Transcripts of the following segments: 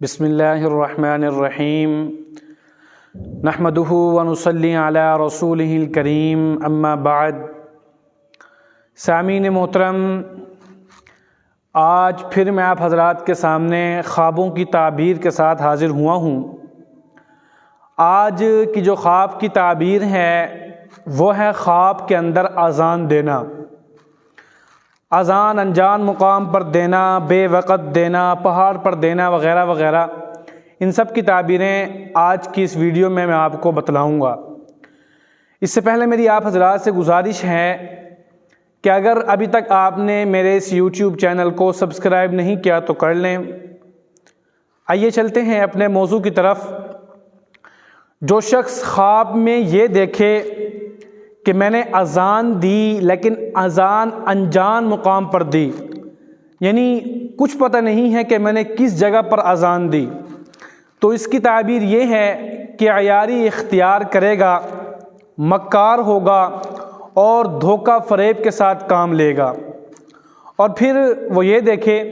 بسم اللہ الرحمن الرحیم نحمدہ ونصلی علی رسولہ الکریم اما بعد۔ سامعین محترم، آج پھر میں آپ حضرات کے سامنے خوابوں کی تعبیر کے ساتھ حاضر ہوا ہوں۔ آج کی جو خواب کی تعبیر ہے وہ ہے خواب کے اندر اذان دینا، اذان انجان مقام پر دینا، بے وقت دینا، پہاڑ پر دینا وغیرہ وغیرہ۔ ان سب کی تعبیریں آج کی اس ویڈیو میں آپ کو بتلاؤں گا۔ اس سے پہلے میری آپ حضرات سے گزارش ہے کہ اگر ابھی تک آپ نے میرے اس یوٹیوب چینل کو سبسکرائب نہیں کیا تو کر لیں۔ آئیے چلتے ہیں اپنے موضوع کی طرف۔ جو شخص خواب میں یہ دیکھے کہ میں نے اذان دی لیکن اذان انجان مقام پر دی، یعنی کچھ پتہ نہیں ہے کہ میں نے کس جگہ پر اذان دی، تو اس کی تعبیر یہ ہے کہ عیاری اختیار کرے گا، مکار ہوگا اور دھوکہ فریب کے ساتھ کام لے گا۔ اور پھر وہ یہ دیکھے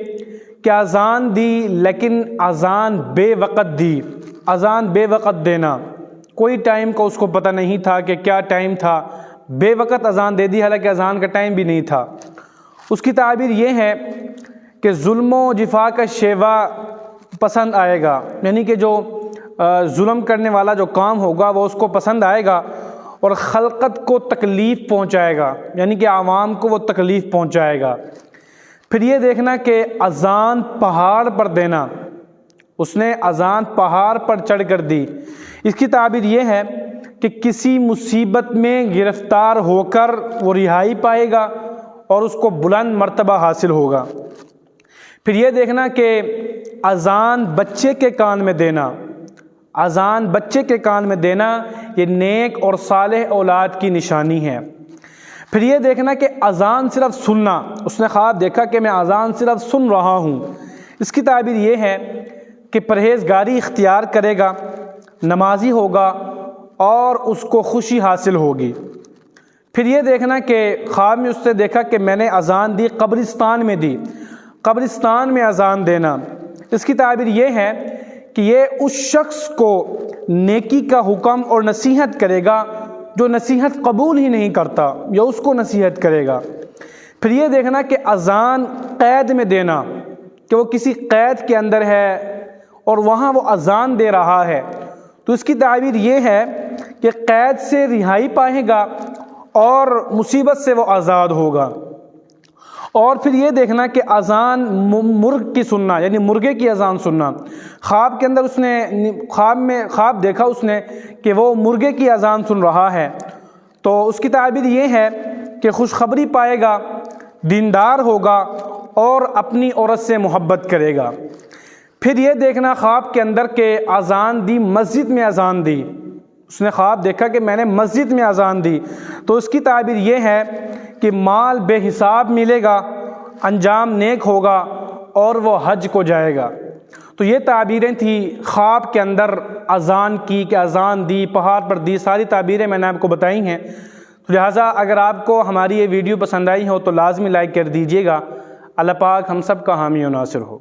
کہ اذان دی لیکن اذان بے وقت دی، اذان بے وقت دینا، کوئی ٹائم کا اس کو پتہ نہیں تھا کہ کیا ٹائم تھا، بے وقت اذان دے دی حالانکہ اذان کا ٹائم بھی نہیں تھا۔ اس کی تعبیر یہ ہے کہ ظلم و جفا کا شیوا پسند آئے گا، یعنی کہ جو ظلم کرنے والا جو کام ہوگا وہ اس کو پسند آئے گا اور خلقت کو تکلیف پہنچائے گا، یعنی کہ عوام کو وہ تکلیف پہنچائے گا۔ پھر یہ دیکھنا کہ اذان پہاڑ پر دینا، اس نے اذان پہاڑ پر چڑھ کر دی۔ اس کی تعبیر یہ ہے کہ کسی مصیبت میں گرفتار ہو کر وہ رہائی پائے گا اور اس کو بلند مرتبہ حاصل ہوگا۔ پھر یہ دیکھنا کہ اذان بچے کے کان میں دینا، اذان بچے کے کان میں دینا یہ نیک اور صالح اولاد کی نشانی ہے۔ پھر یہ دیکھنا کہ اذان صرف سننا، اس نے خواب دیکھا کہ میں اذان صرف سن رہا ہوں۔ اس کی تعبیر یہ ہے کہ پرہیزگاری اختیار کرے گا، نمازی ہوگا اور اس کو خوشی حاصل ہوگی۔ پھر یہ دیکھنا کہ خواب میں اس نے دیکھا کہ میں نے اذان دی، قبرستان میں دی، قبرستان میں اذان دینا۔ اس کی تعبیر یہ ہے کہ یہ اس شخص کو نیکی کا حکم اور نصیحت کرے گا جو نصیحت قبول ہی نہیں کرتا، یا اس کو نصیحت کرے گا۔ پھر یہ دیکھنا کہ اذان قید میں دینا، کہ وہ کسی قید کے اندر ہے اور وہاں وہ اذان دے رہا ہے، تو اس کی تعبیر یہ ہے کہ قید سے رہائی پائے گا اور مصیبت سے وہ آزاد ہوگا۔ اور پھر یہ دیکھنا کہ اذان مرغ کی سننا، یعنی مرغے کی اذان سننا۔ خواب کے اندر اس نے خواب دیکھا اس نے کہ وہ مرغے کی اذان سن رہا ہے، تو اس کی تعبیر یہ ہے کہ خوشخبری پائے گا، دیندار ہوگا اور اپنی عورت سے محبت کرے گا۔ پھر یہ دیکھنا خواب کے اندر کہ اذان دی، مسجد میں اذان دی، اس نے خواب دیکھا کہ میں نے مسجد میں اذان دی، تو اس کی تعبیر یہ ہے کہ مال بے حساب ملے گا، انجام نیک ہوگا اور وہ حج کو جائے گا۔ تو یہ تعبیریں تھیں خواب کے اندر اذان کی، کہ اذان دی، پہاڑ پر دی، ساری تعبیریں میں نے آپ کو بتائی ہیں۔ لہٰذا اگر آپ کو ہماری یہ ویڈیو پسند آئی ہو تو لازمی لائک کر دیجیے گا۔ اللہ پاک ہم سب کا حامی و ناصر ہو۔